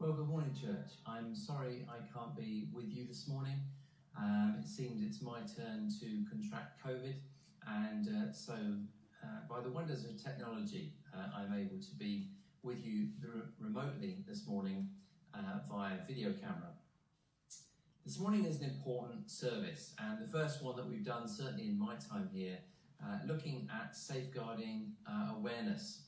Well, good morning, church. I'm sorry I can't be with you this morning. It seems it's my turn to contract COVID, and so by the wonders of technology, I'm able to be with you remotely this morning via video camera. This morning is an important service, and the first one that we've done, certainly in my time here, looking at safeguarding awareness.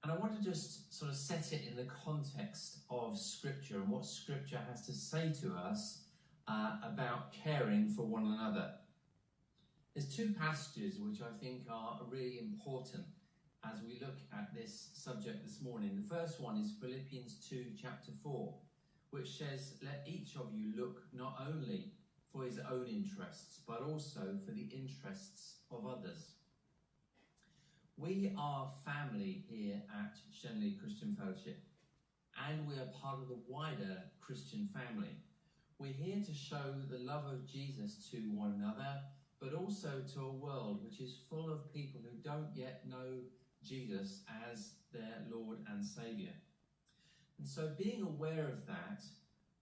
And I want to just sort of set it in the context of Scripture and what Scripture has to say to us about caring for one another. There's two passages which I think are really important as we look at this subject this morning. The first one is Philippians 2, chapter 4, which says, "Let each of you look not only for his own interests, but also for the interests of others." We are family here at Shenley Christian Fellowship, and we are part of the wider Christian family. We're here to show the love of Jesus to one another, but also to a world which is full of people who don't yet know Jesus as their Lord and Saviour. And so, being aware of that,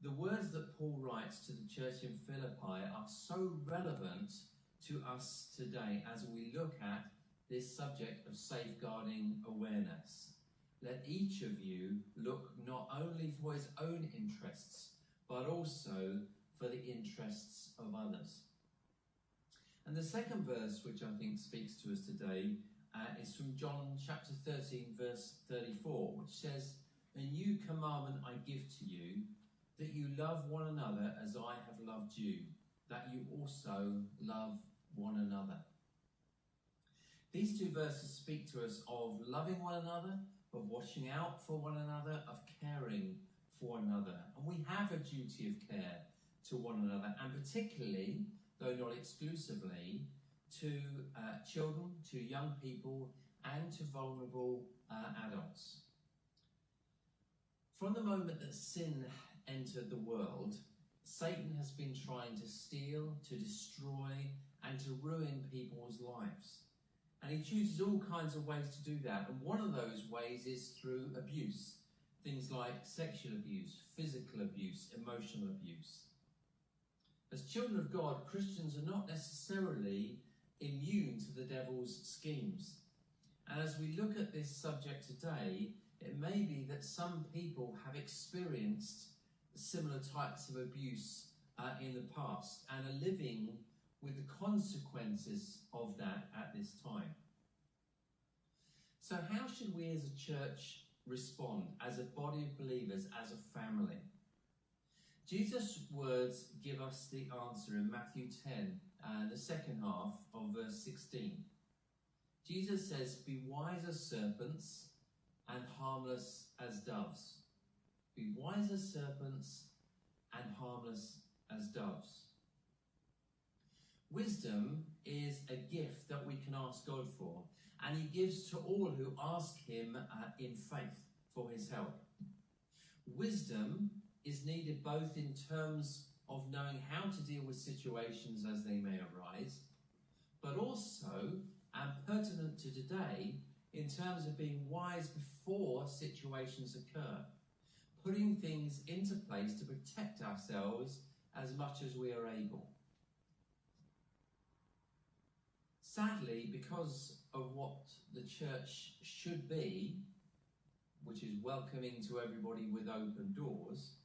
the words that Paul writes to the church in Philippi are so relevant to us today as we look at this subject of safeguarding awareness. Let each of you look not only for his own interests, but also for the interests of others. And the second verse, which I think speaks to us today, is from John chapter 13, verse 34, which says, "A new commandment I give to you, that you love one another as I have loved you, that you also love one another." These two verses speak to us of loving one another, of watching out for one another, of caring for one another. And we have a duty of care to one another, and particularly, though not exclusively, to children, to young people, and to vulnerable adults. From the moment that sin entered the world, Satan has been trying to steal, to destroy, and to ruin people's lives. And he chooses all kinds of ways to do that. And one of those ways is through abuse. Things like sexual abuse, physical abuse, emotional abuse. As children of God, Christians are not necessarily immune to the devil's schemes. And as we look at this subject today, it may be that some people have experienced similar types of abuse in the past and are living with the consequences of that at this time. So how should we as a church respond, as a body of believers, as a family? Jesus' words give us the answer in Matthew 10, the second half of verse 16. Jesus says, "Be wise as serpents and harmless as doves." Be wise as serpents and harmless as doves. Wisdom is a gift that we can ask God for, and he gives to all who ask him in faith for his help. Wisdom is needed both in terms of knowing how to deal with situations as they may arise, but also, and pertinent to today, in terms of being wise before situations occur, putting things into place to protect ourselves as much as we are able. Sadly, because of what the church should be, which is welcoming to everybody with open doors,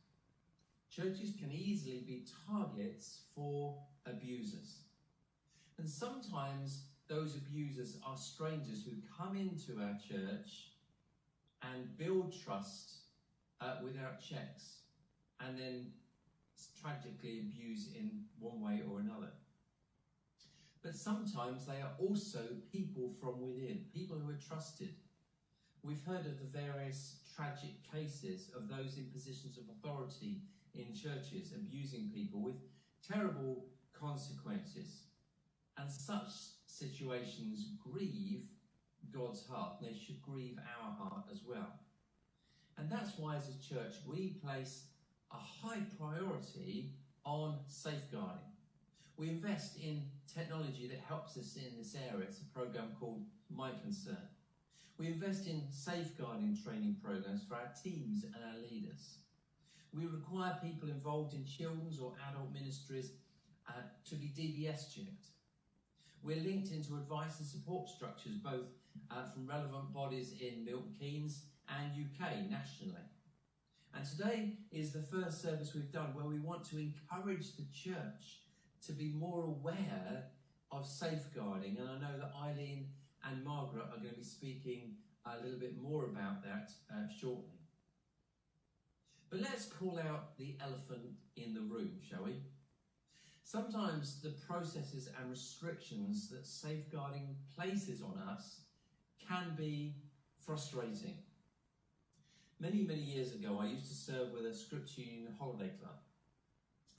churches can easily be targets for abusers. And sometimes those abusers are strangers who come into our church and build trust without checks, and then tragically abuse in one way or another. But sometimes they are also people from within, people who are trusted. We've heard of the various tragic cases of those in positions of authority in churches abusing people with terrible consequences. And such situations grieve God's heart. They should grieve our heart as well. And that's why as a church we place a high priority on safeguarding. We invest in technology that helps us in this area. It's a program called My Concern. We invest in safeguarding training programs for our teams and our leaders. We require people involved in children's or adult ministries to be DBS checked. We're linked into advice and support structures, both from relevant bodies in Milton Keynes and UK nationally. And today is the first service we've done where we want to encourage the church to be more aware of safeguarding. And I know that Eileen and Margaret are going to be speaking a little bit more about that shortly. But let's call out the elephant in the room, shall we? Sometimes the processes and restrictions that safeguarding places on us can be frustrating. Many, many years ago, I used to serve with a Scripture Union holiday club.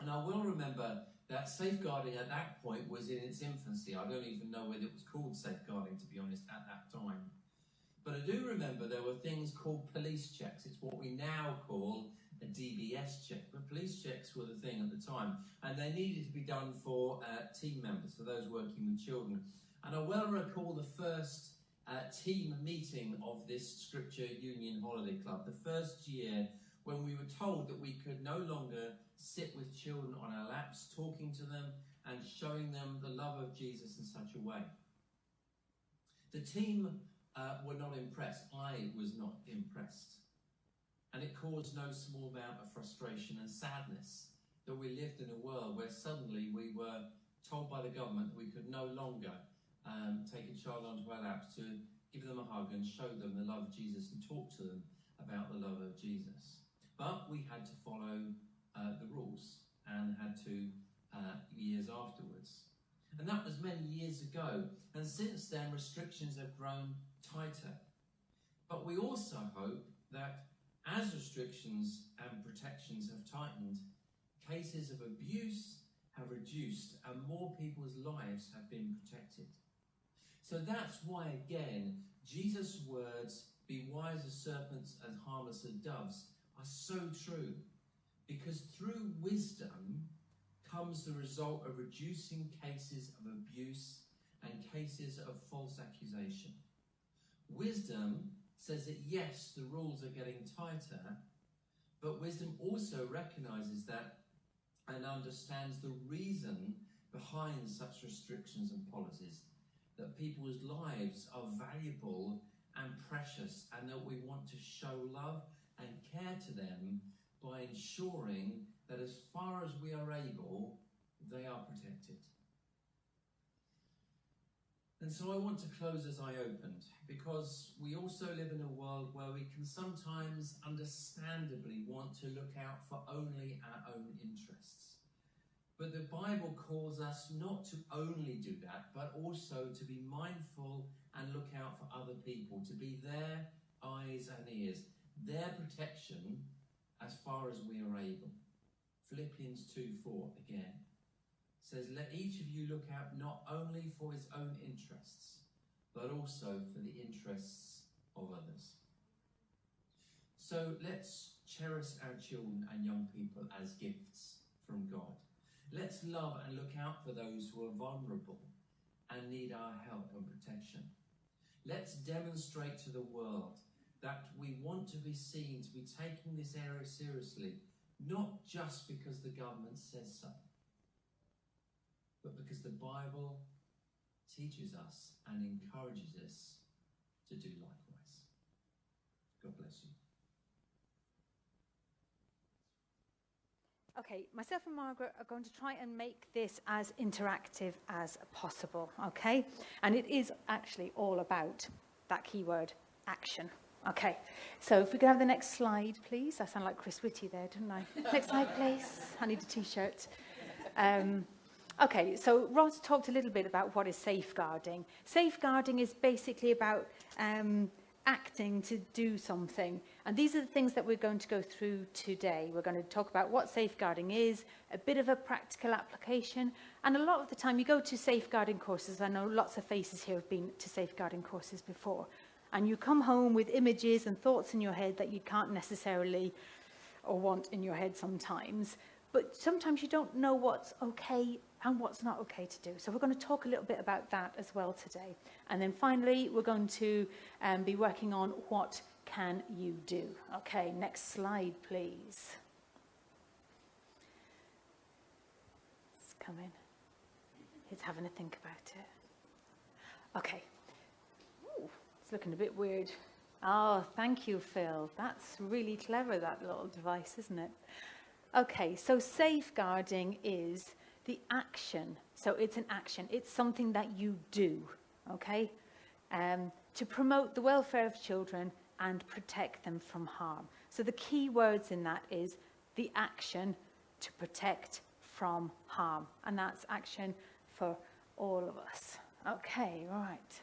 And I will remember that safeguarding at that point was in its infancy. I don't even know whether it was called safeguarding, to be honest, at that time. But I do remember there were things called police checks. It's what we now call a DBS check. But police checks were the thing at the time. And they needed to be done for team members, for those working with children. And I well recall the first team meeting of this Scripture Union Holiday Club, the first year when we were told that we could no longer sit with children on our laps, talking to them and showing them the love of Jesus in such a way. The team were not impressed. I was not impressed. And it caused no small amount of frustration and sadness that we lived in a world where suddenly we were told by the government that we could no longer take a child onto our laps to give them a hug and show them the love of Jesus and talk to them about the love of Jesus. But we had to follow the rules and had to years afterwards. And that was many years ago. And since then, restrictions have grown tighter. But we also hope that as restrictions and protections have tightened, cases of abuse have reduced and more people's lives have been protected. So that's why, again, Jesus' words, "Be wise as serpents and harmless as doves," are so true. Because through wisdom comes the result of reducing cases of abuse and cases of false accusation. Wisdom says that yes, the rules are getting tighter, but wisdom also recognises that and understands the reason behind such restrictions and policies, that people's lives are valuable and precious, and that we want to show love and care to them by ensuring that as far as we are able, they are protected. And so I want to close as I opened, because we also live in a world where we can sometimes understandably want to look out for only our own interests. But the Bible calls us not to only do that, but also to be mindful and look out for other people, to be their eyes and ears, their protection as far as we are able. Philippians 2:4 again says, "Let each of you look out not only for his own interests, but also for the interests of others." So let's cherish our children and young people as gifts from God. Let's love and look out for those who are vulnerable and need our help and protection. Let's demonstrate to the world that we want to be seen to be taking this area seriously, not just because the government says so, but because the Bible teaches us and encourages us to do likewise. God bless you. Okay, myself and Margaret are going to try and make this as interactive as possible, okay? And it is actually all about that keyword, action. Okay, so if we could have the next slide, please. I sound like Chris Whitty there, didn't I? Next slide, please. I need a T-shirt. Okay, so Ross talked a little bit about what is safeguarding. Safeguarding is basically about acting to do something. And these are the things that we're going to go through today. We're going to talk about what safeguarding is, a bit of a practical application, and a lot of the time you go to safeguarding courses. I know lots of faces here have been to safeguarding courses before. And you come home with images and thoughts in your head that you can't necessarily or want in your head sometimes. but sometimes you don't know what's okay and what's not okay to do. So we're going to talk a little bit about that as well today. And then finally, we're going to be working on what can you do. Okay, next slide, please. It's coming. He's having a think about it. Okay. Ooh, it's looking a bit weird. Oh, thank you, Phil. That's really clever, that little device, isn't it? Okay, so safeguarding is the action. So it's an action. It's something that you do, okay, to promote the welfare of children and protect them from harm. So the key words in that is the action to protect from harm. And that's action for all of us. Okay, right.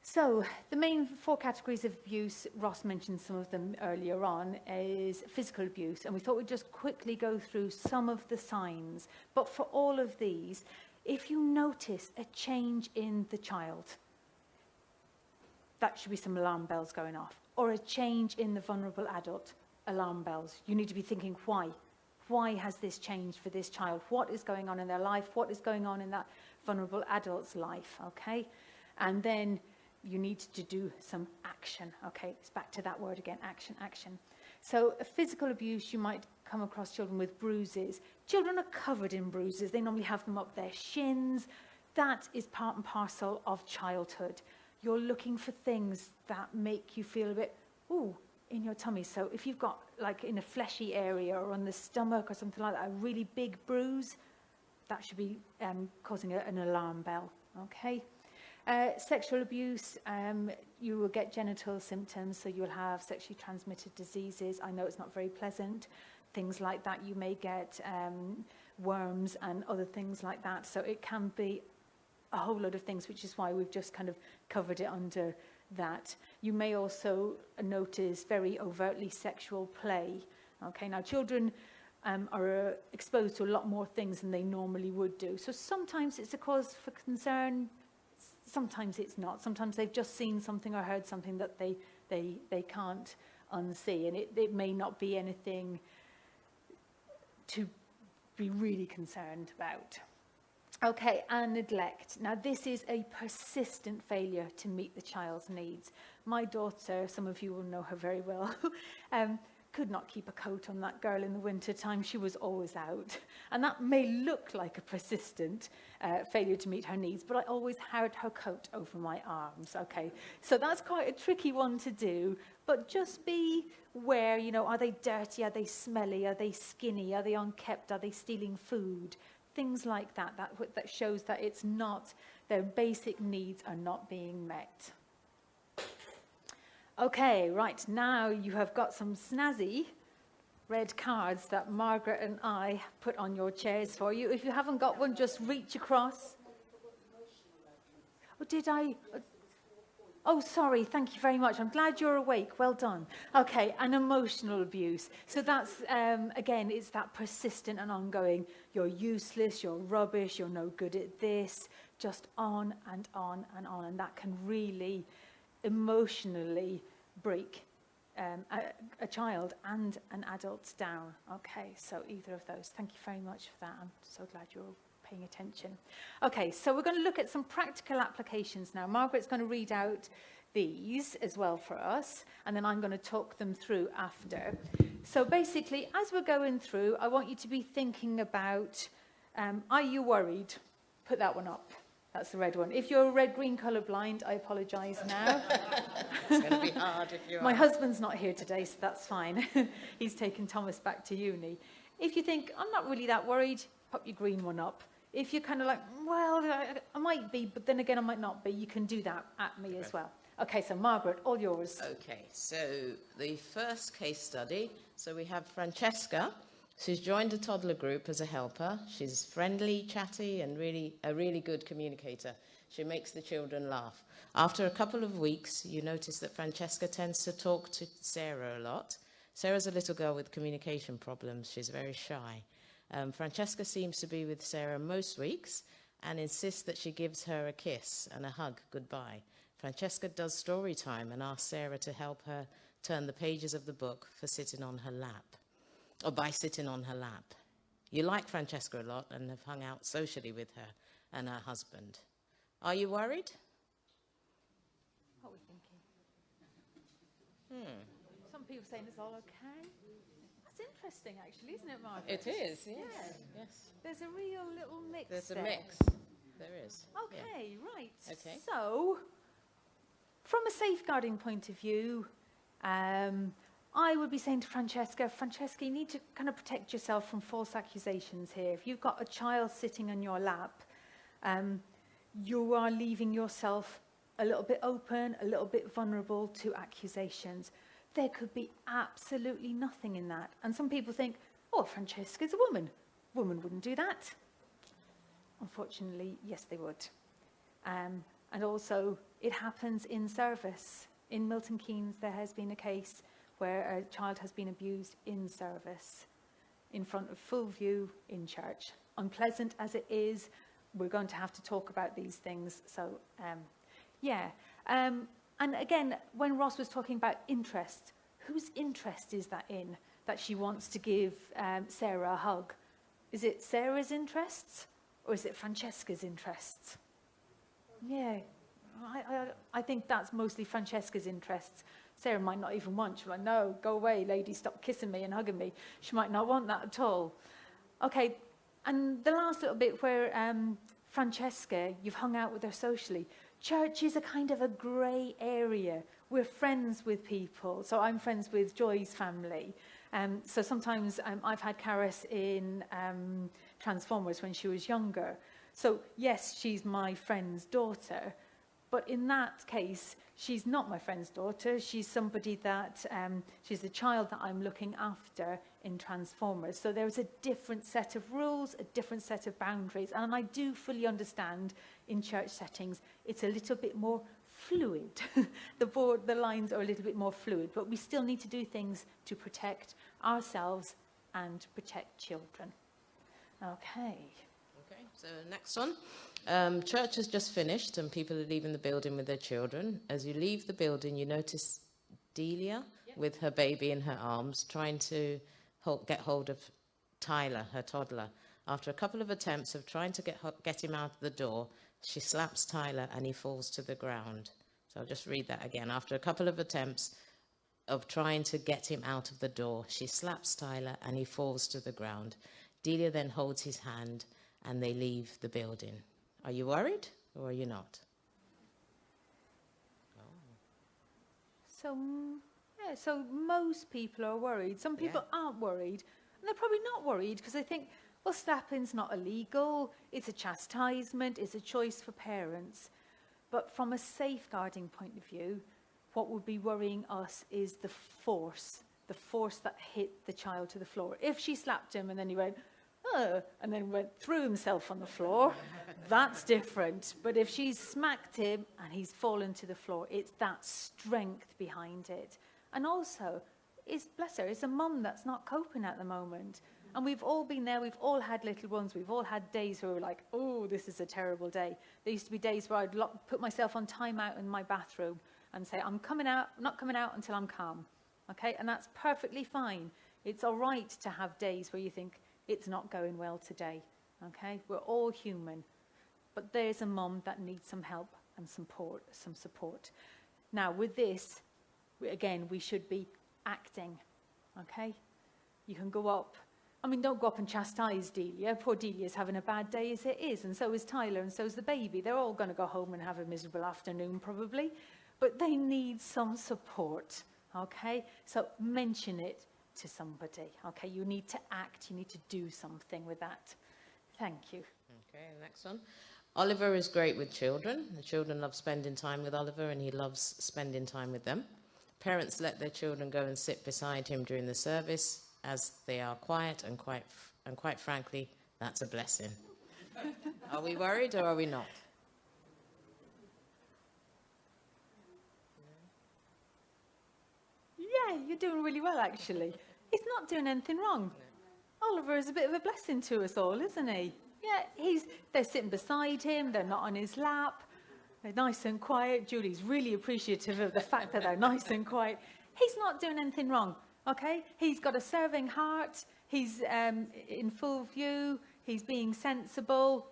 So the main 4 categories of abuse, Ross mentioned some of them earlier on, is physical abuse. And we thought we'd just quickly go through some of the signs. But for all of these, if you notice a change in the child, that should be some alarm bells going off. Or a change in the vulnerable adult, alarm bells. You need to be thinking, why? Why has this changed for this child? What is going on in their life? What is going on in that vulnerable adult's life? Okay? And then you need to do some action. Okay, it's back to that word again, action, action. So physical abuse, you might come across children with bruises. Children are covered in bruises. They normally have them up their shins. That is part and parcel of childhood. You're looking for things that make you feel a bit, ooh, in your tummy. So if you've got, like, in a fleshy area or on the stomach or something like that, a really big bruise, that should be causing an alarm bell, okay? Sexual abuse, you will get genital symptoms, so you'll have sexually transmitted diseases. I know it's not very pleasant. Things like that, you may get worms and other things like that. So it can be a whole load of things, which is why we've just kind of covered it under that. You may also notice very overtly sexual play. Okay, now children are exposed to a lot more things than they normally would do. So sometimes it's a cause for concern. Sometimes it's not. Sometimes they've just seen something or heard something that they can't unsee. And it may not be anything to be really concerned about. Okay, and neglect. Now, this is a persistent failure to meet the child's needs. My daughter, some of you will know her very well, could not keep a coat on that girl in the winter time. She was always out. And that may look like a persistent failure to meet her needs, but I always had her coat over my arms, okay? So that's quite a tricky one to do, but just be aware, you know, are they dirty, are they smelly, are they skinny, are they unkempt, are they stealing food? Things like that, that shows that it's not, their basic needs are not being met. Okay, right, now you have got some snazzy red cards that Margaret and I put on your chairs for you. If you haven't got one, just reach across. Oh, did I? Oh, sorry, thank you very much. I'm glad you're awake. Well done. Okay, and emotional abuse. So that's, again, it's that persistent and ongoing. You're useless, you're rubbish, you're no good at this, just on and on and on. And that can really emotionally break a child and an adult down. Okay, so either of those. Thank you very much for that. I'm so glad you're paying attention. Okay, so we're going to look at some practical applications now. Margaret's going to read out these as well for us, and then I'm going to talk them through after. So basically, as we're going through, I want you to be thinking about, are you worried? Put that one up. That's the red one. If you're red-green colourblind, I apologise now. It's going to be hard if you are. My husband's not here today, so that's fine. He's taken Thomas back to uni. If you think, I'm not really that worried, pop your green one up. If you're kind of like, well, I might be, but then again, I might not be, you can do that at me as well. Okay, so Margaret, all yours. Okay, so the first case study, so we have Francesca. She's joined a toddler group as a helper. She's friendly, chatty, and a really good communicator. She makes the children laugh. After a couple of weeks, you notice that Francesca tends to talk to Sarah a lot. Sarah's a little girl with communication problems. She's very shy. Francesca seems to be with Sarah most weeks and insists that she gives her a kiss and a hug goodbye. Francesca does story time and asks Sarah to help her turn the pages of the book for sitting on her lap. or by sitting on her lap. You like Francesca a lot and have hung out socially with her and her husband. Are you worried? What are we thinking? Some people saying it's all okay. That's interesting, actually, isn't it, Margaret? It is, yes. Yeah. Yes. There's a real little mix There's a there. mix. There is. Okay, right. Okay. So, from a safeguarding point of view, I would be saying to Francesca, you need to kind of protect yourself from false accusations here. If you've got a child sitting on your lap, you are leaving yourself a little bit open, a little bit vulnerable to accusations. There could be absolutely nothing in that. And some people think, oh, Francesca's a woman. Woman wouldn't do that. Unfortunately, yes, they would. And also, it happens in service. In Milton Keynes, there has been a case where a child has been abused in service, in front of full view in church. Unpleasant as it is, we're going to have to talk about these things. So, and again, when Ross was talking about interest, whose interest is that in, that she wants to give Sarah a hug? Is it Sarah's interests, or is it Francesca's interests? Yeah, I think that's mostly Francesca's interests. Sarah might not even want. She's like, no, go away, lady, stop kissing me and hugging me. She might not want that at all. Okay, and the last little bit where Francesca, you've hung out with her socially. Church is a kind of a grey area. We're friends with people. So I'm friends with Joy's family. So sometimes I've had Caris in Transformers when she was younger. So yes, she's my friend's daughter. But in that case, she's not my friend's daughter. She's somebody that, she's a child that I'm looking after in Transformers. So there's a different set of rules, a different set of boundaries. And I do fully understand in church settings, it's a little bit more fluid. The lines are a little bit more fluid, but we still need to do things to protect ourselves and protect children. Okay. Okay, so next one. Church has just finished and people are leaving the building with their children. As you leave the building, you notice Delia with her baby in her arms trying to get hold of Tyler, her toddler. After a couple of attempts of trying to get him out of the door, she slaps Tyler and he falls to the ground. So I'll just read that again. After a couple of attempts of trying to get him out of the door, she slaps Tyler and he falls to the ground. Delia then holds his hand and they leave the building. Are you worried or are you not? So most people are worried. Some people aren't worried. And they're probably not worried because they think, well, slapping's not illegal. It's a chastisement. It's a choice for parents. But from a safeguarding point of view, what would be worrying us is the force that hit the child to the floor. If she slapped him and then he went, and then threw himself on the floor, that's different. But if she's smacked him and he's fallen to the floor, it's that strength behind it. And also, bless her, it's a mum that's not coping at the moment. And we've all been there, we've all had little ones, we've all had days where we're like, oh, this is a terrible day. There used to be days where I'd put myself on timeout in my bathroom and say, I'm not coming out until I'm calm. Okay, and that's perfectly fine. It's all right to have days where you think, it's not going well today, okay? We're all human. But there's a mum that needs some help and some support. Now, with this, again, we should be acting, okay? You can go up. I mean, don't go up and chastise Delia. Poor Delia's having a bad day as it is, and so is Tyler, and so is the baby. They're all going to go home and have a miserable afternoon, probably. But they need some support, okay? So mention it to somebody, okay? You need to act, you need to do something with that. Thank you. Okay, next one. Oliver is great with children. The children love spending time with Oliver and he loves spending time with them. Parents let their children go and sit beside him during the service as they are quiet and quite frankly, that's a blessing. Are we worried or are we not? Yeah, you're doing really well, actually. He's not doing anything wrong. No. Oliver is a bit of a blessing to us all, isn't he? Yeah, they're sitting beside him, they're not on his lap, they're nice and quiet. Julie's really appreciative of the fact that they're nice and quiet. He's not doing anything wrong, okay? He's got a serving heart, He's in full view. He's being sensible.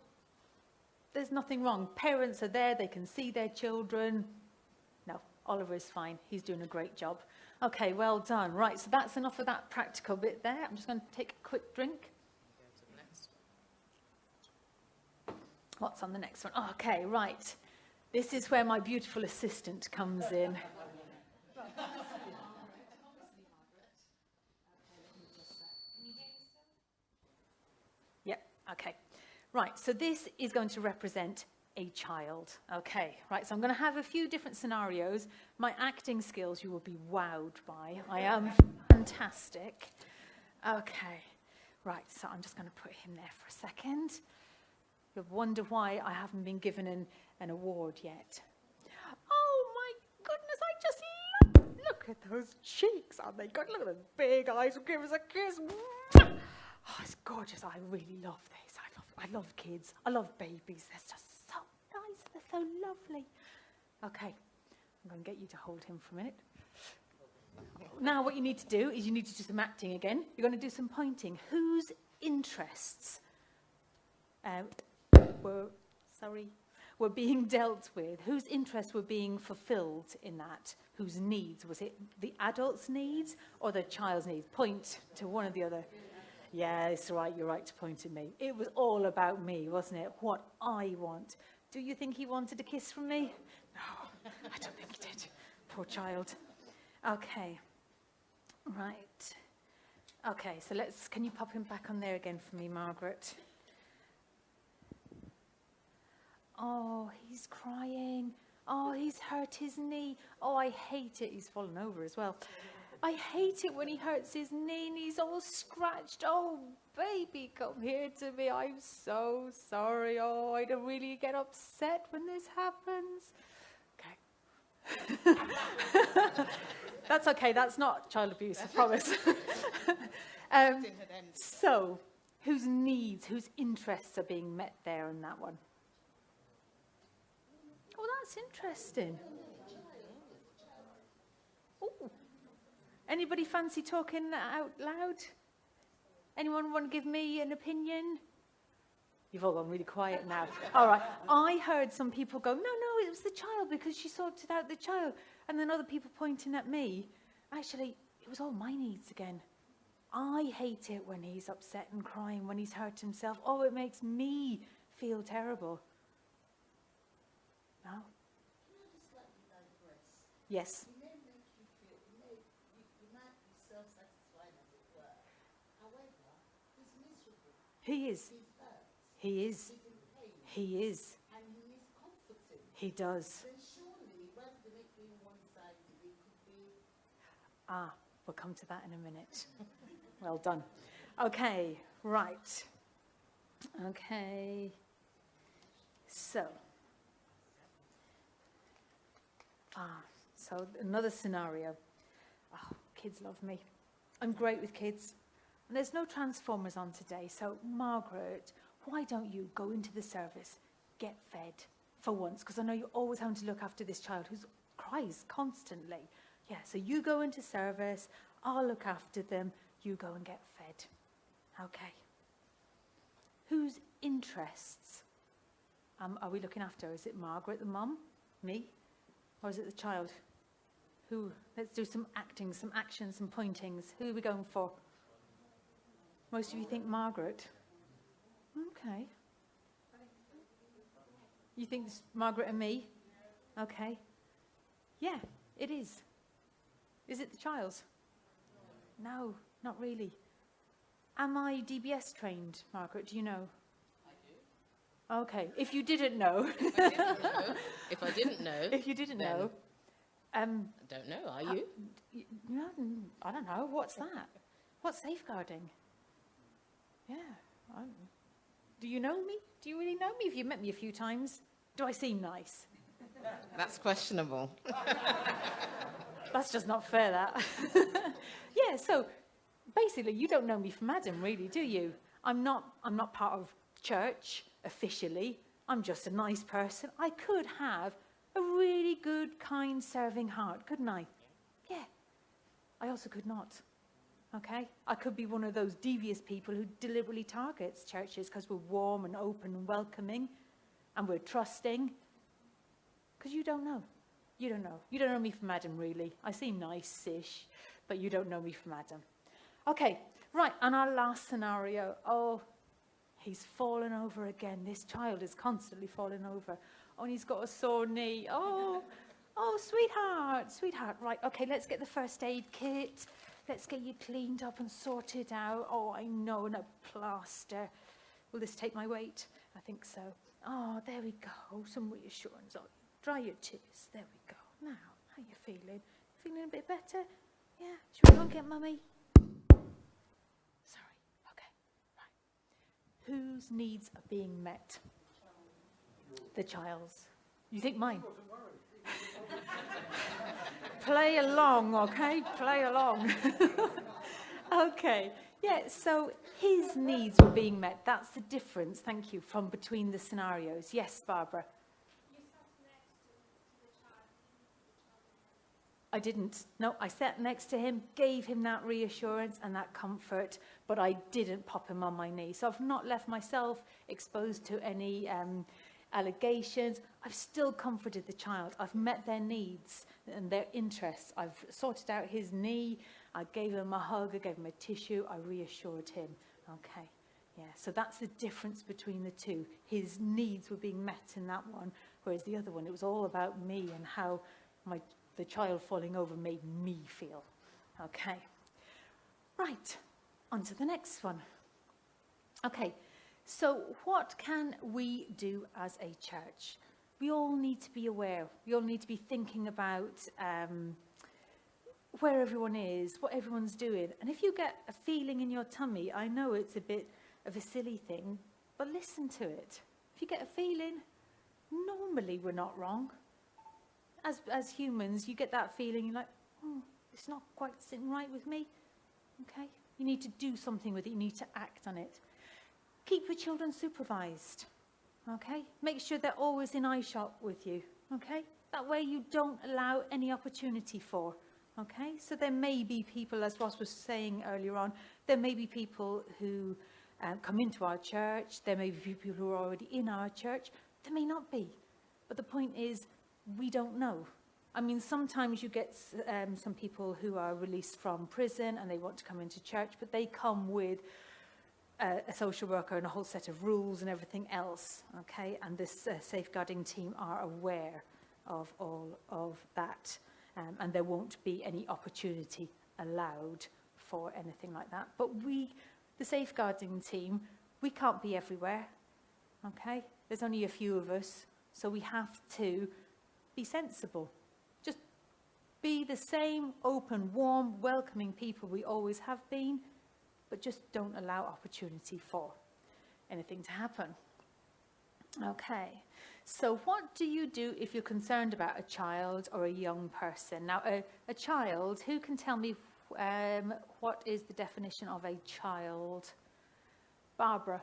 There's nothing wrong. Parents are there. They can see their children. No, Oliver is fine. He's doing a great job. Okay, well done. Right, so that's enough of that practical bit there. I'm just going to take a quick drink. What's on the next one? Okay, right. This is where my beautiful assistant comes in. Yep, okay. Right, so this is going to represent a child. Okay, right, so I'm going to have a few different scenarios. My acting skills you will be wowed by. I am fantastic. Okay, right, so I'm just going to put him there for a second. You'll wonder why I haven't been given an award yet. Oh my goodness, I just look at those cheeks. Aren't they good? Look at those big eyes. Give us a kiss. Oh, it's gorgeous. I really love this. I love kids. I love babies. They're just so nice. They're so lovely. Okay, I'm going to get you to hold him for a minute. Now what you need to do is you need to do some acting again. You're going to do some pointing. Whose interests were being dealt with? Whose interests were being fulfilled in that? Whose needs? Was it the adult's needs or the child's needs? Point to one or the other. Yeah, it's right. You're right to point at me. It was all about me, wasn't it? What I want. Do you think he wanted a kiss from me? No, I don't think he did. Poor child. Okay. Right. Okay, so can you pop him back on there again for me, Margaret? Oh, he's crying. Oh, he's hurt his knee. Oh, I hate it. He's fallen over as well. I hate it when he hurts his knee and he's all scratched. Oh, baby, come here to me. I'm so sorry. Oh, I don't really get upset when this happens. Okay. That's okay. That's not child abuse, I promise. So, whose needs, whose interests are being met there in that one? Oh, that's interesting. Ooh. Anybody fancy talking out loud? Anyone want to give me an opinion? You've all gone really quiet now. All right. I heard some people go, no, it was the child because she sorted out the child. And then other people pointing at me. Actually, it was all my needs again. I hate it when he's upset and crying, when he's hurt himself. Oh, it makes me feel terrible. No? Can I just slightly digress? Yes. It may make you feel, you might be self-satisfied as it were. However, he's miserable. He is. He's hurt. He is. He's in pain. He is. And he needs comforting. He does. Then surely, rather than it being one-sided, it could be... We'll come to that in a minute. Well done. Okay, right. Okay. So another scenario. Oh, kids love me. I'm great with kids. And there's no Transformers on today, so Margaret, why don't you go into the service, get fed for once, because I know you're always having to look after this child who cries constantly. Yeah, so you go into service, I'll look after them, you go and get fed. Okay. Whose interests are we looking after? Is it Margaret, the mum, me, or is it the child? Who? Let's do some acting, some actions, some pointings. Who are we going for? Most of you think Margaret. Okay. You think it's Margaret and me? Okay. Yeah, it is. Is it the child's? No, not really. Am I DBS trained, Margaret? Do you know? I do. Okay. If you didn't know. If I didn't know. If you didn't know. I don't know. Are you? I don't know. What's that? What's safeguarding? Yeah. Do you know me? Do you really know me? Have you met me a few times? Do I seem nice? That's questionable. That's just not fair, that. Yeah, so basically you don't know me from Adam, really, do you? I'm not part of church officially. I'm just a nice person. I could have a really good, kind, serving heart, couldn't I? Yeah. I also could not. Okay? I could be one of those devious people who deliberately targets churches because we're warm and open and welcoming and we're trusting. Because you don't know. You don't know. You don't know me from Adam, really. I seem nice-ish, but you don't know me from Adam. Okay, right, and our last scenario. Oh, he's fallen over again. This child is constantly falling over. Oh, and he's got a sore knee. Oh, sweetheart. Right, okay, let's get the first aid kit. Let's get you cleaned up and sorted out. Oh, I know, and a plaster. Will this take my weight? I think so. Oh, there we go. Some reassurance. Oh, dry your tears. There we go. Now, how you feeling? Feeling a bit better? Yeah? Should we go and get Mummy? Sorry. Okay. Right. Whose needs are being met? The child's. You think mine? Play along, okay? Play along. Okay. Yeah, so his needs were being met. That's the difference, thank you, from between the scenarios. Yes, Barbara? You sat next to the child. I didn't. No, I sat next to him, gave him that reassurance and that comfort, but I didn't pop him on my knee. So I've not left myself exposed to any allegations. I've still comforted the child. I've met their needs and their interests. I've sorted out his knee. I gave him a hug. I gave him a tissue. I reassured him. Okay. Yeah, so that's the difference between the two. His needs were being met in that one, whereas the other one, it was all about me and how the child falling over made me feel. Okay. Right. On to the next one. Okay. So what can we do as a church? We all need to be aware. We all need to be thinking about where everyone is, what everyone's doing. And if you get a feeling in your tummy, I know it's a bit of a silly thing, but listen to it. If you get a feeling, normally we're not wrong. As humans, you get that feeling, you're like, it's not quite sitting right with me. Okay? You need to do something with it. You need to act on it. Keep your children supervised. Okay? Make sure they're always in eyeshot with you. Okay? That way you don't allow any opportunity for. Okay? So there may be people, as Ross was saying earlier on, there may be people who come into our church. There may be people who are already in our church. There may not be. But the point is, we don't know. I mean, sometimes you get some people who are released from prison and they want to come into church, but they come with a social worker and a whole set of rules and everything else, okay? And this safeguarding team are aware of all of that, and there won't be any opportunity allowed for anything like that. But we, the safeguarding team, we can't be everywhere, okay? There's only a few of us, so we have to be sensible. Just be the same open, warm, welcoming people we always have been, but just don't allow opportunity for anything to happen. Okay, so what do you do if you're concerned about a child or a young person? Now, a child, who can tell me what is the definition of a child? Barbara?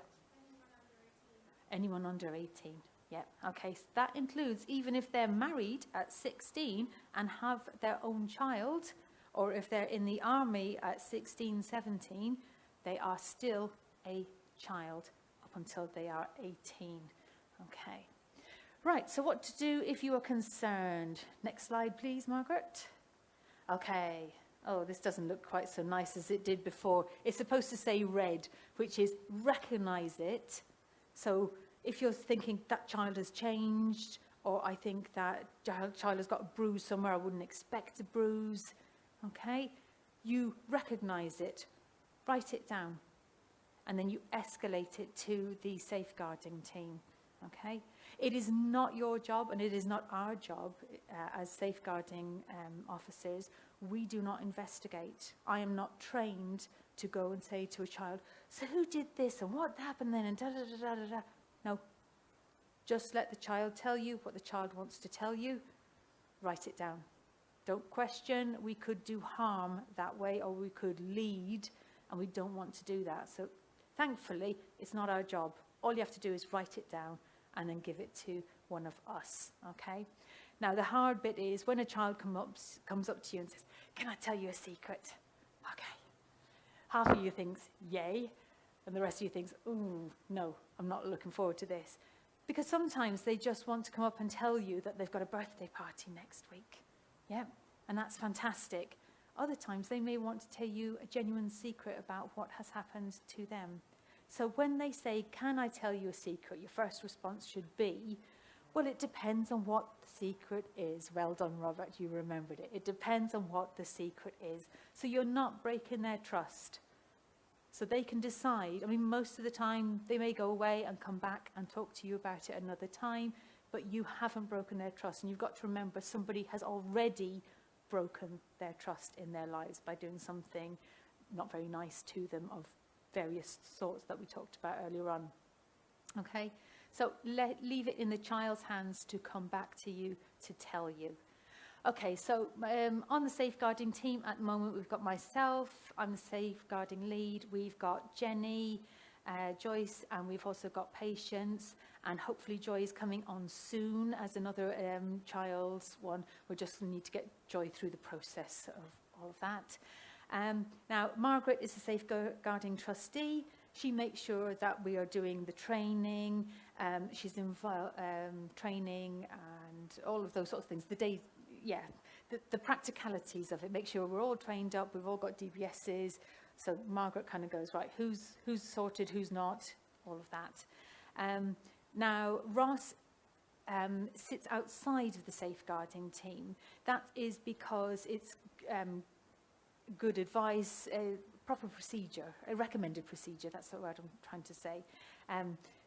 Anyone under 18. Yeah, okay, so that includes even if they're married at 16 and have their own child, or if they're in the army at 16, 17, they are still a child up until they are 18. Okay. Right, so what to do if you are concerned? Next slide, please, Margaret. Okay. Oh, this doesn't look quite so nice as it did before. It's supposed to say red, which is recognize it. So if you're thinking that child has changed, or I think that child has got a bruise somewhere I wouldn't expect a bruise, okay, you recognize it, write it down, and then you escalate it to the safeguarding team, okay? It is not your job, and it is not our job as safeguarding officers. We do not investigate. I am not trained to go and say to a child, so who did this, and what happened then, and da-da-da-da-da-da. No, just let the child tell you what the child wants to tell you. Write it down. Don't question. We could do harm that way, or we could lead, and we don't want to do that. So thankfully, it's not our job. All you have to do is write it down and then give it to one of us, okay? Now, the hard bit is when a child comes up to you and says, can I tell you a secret? Okay. Half of you thinks, yay, and the rest of you thinks, ooh, no, I'm not looking forward to this. Because sometimes they just want to come up and tell you that they've got a birthday party next week. Yeah, and that's fantastic. Other times they may want to tell you a genuine secret about what has happened to them. So when they say, can I tell you a secret? Your first response should be, well, it depends on what the secret is. Well done, Robert, you remembered it. It depends on what the secret is. So you're not breaking their trust. So they can decide. I mean, most of the time they may go away and come back and talk to you about it another time, but you haven't broken their trust. And you've got to remember somebody has already broken their trust in their lives by doing something not very nice to them of various sorts that we talked about earlier on. Okay, so leave it in the child's hands to come back to you to tell you. Okay, so on the safeguarding team at the moment, we've got myself, I'm the safeguarding lead, we've got Jenny, Joyce, and we've also got Patience, and hopefully Joy is coming on soon as another child's one. We just need to get Joy through the process of all of that. Now, Margaret is a safeguarding trustee. She makes sure that we are doing the training. She's involved training and all of those sorts of things. The practicalities of it. Make sure we're all trained up. We've all got DBSs. So Margaret kind of goes, right, who's sorted, who's not, all of that. Now, Ross sits outside of the safeguarding team. That is because it's good advice, a proper procedure, a recommended procedure, that's the word I'm trying to say.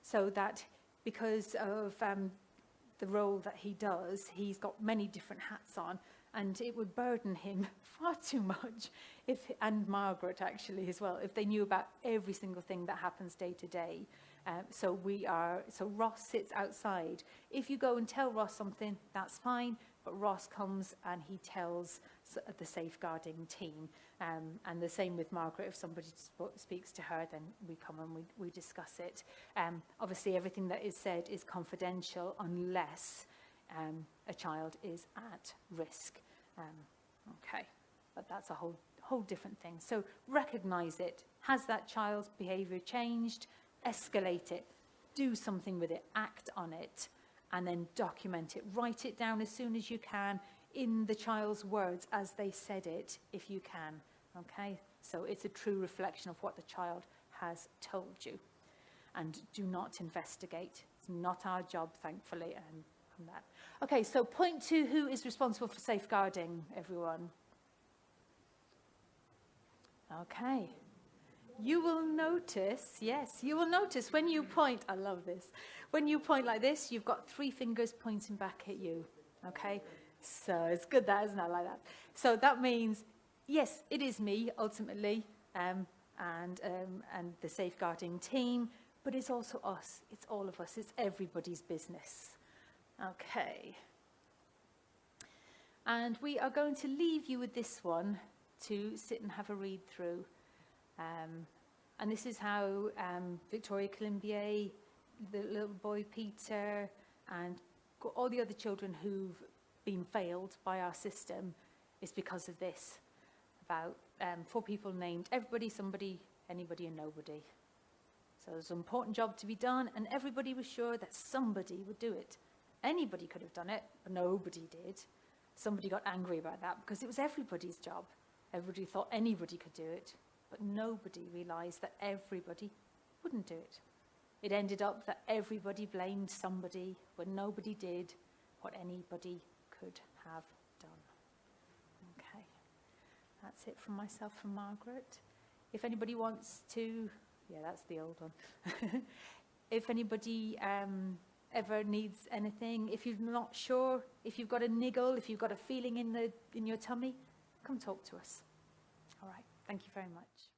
So that because of the role that he does, he's got many different hats on, and it would burden him far too much, and Margaret actually as well, if they knew about every single thing that happens day to day. So Ross sits outside. If you go and tell Ross something, that's fine, but Ross comes and he tells the safeguarding team. And the same with Margaret. If somebody speaks to her, then we come and we discuss it. Obviously, everything that is said is confidential unless a child is at risk. Okay, but that's a whole different thing. So recognize it. Has that child's behavior changed? Escalate it. Do something with it. Act on it. And then document it. Write it down as soon as you can in the child's words as they said it, if you can. Okay? So it's a true reflection of what the child has told you. And do not investigate. It's not our job, thankfully, and that. Okay, so point 2, who is responsible for safeguarding, everyone? Okay. You will notice, yes, you will notice when you point, I love this, when you point like this, you've got 3 fingers pointing back at you, okay? So it's good that, isn't it, like that? So that means, yes, it is me, ultimately, and the safeguarding team, but it's also us, it's all of us, it's everybody's business. Okay. And we are going to leave you with this one to sit and have a read through. And this is how Victoria Colombier, the little boy Peter, and all the other children who've been failed by our system is because of this. About 4 people named everybody, somebody, anybody, and nobody. So there's an important job to be done, and everybody was sure that somebody would do it. Anybody could have done it, but nobody did. Somebody got angry about that because it was everybody's job. Everybody thought anybody could do it. But nobody realised that everybody wouldn't do it. It ended up that everybody blamed somebody when nobody did what anybody could have done. Okay, that's it from myself and Margaret. If anybody wants to, yeah, that's the old one. If anybody ever needs anything, if you're not sure, if you've got a niggle, if you've got a feeling in your tummy, come talk to us. All right. Thank you very much.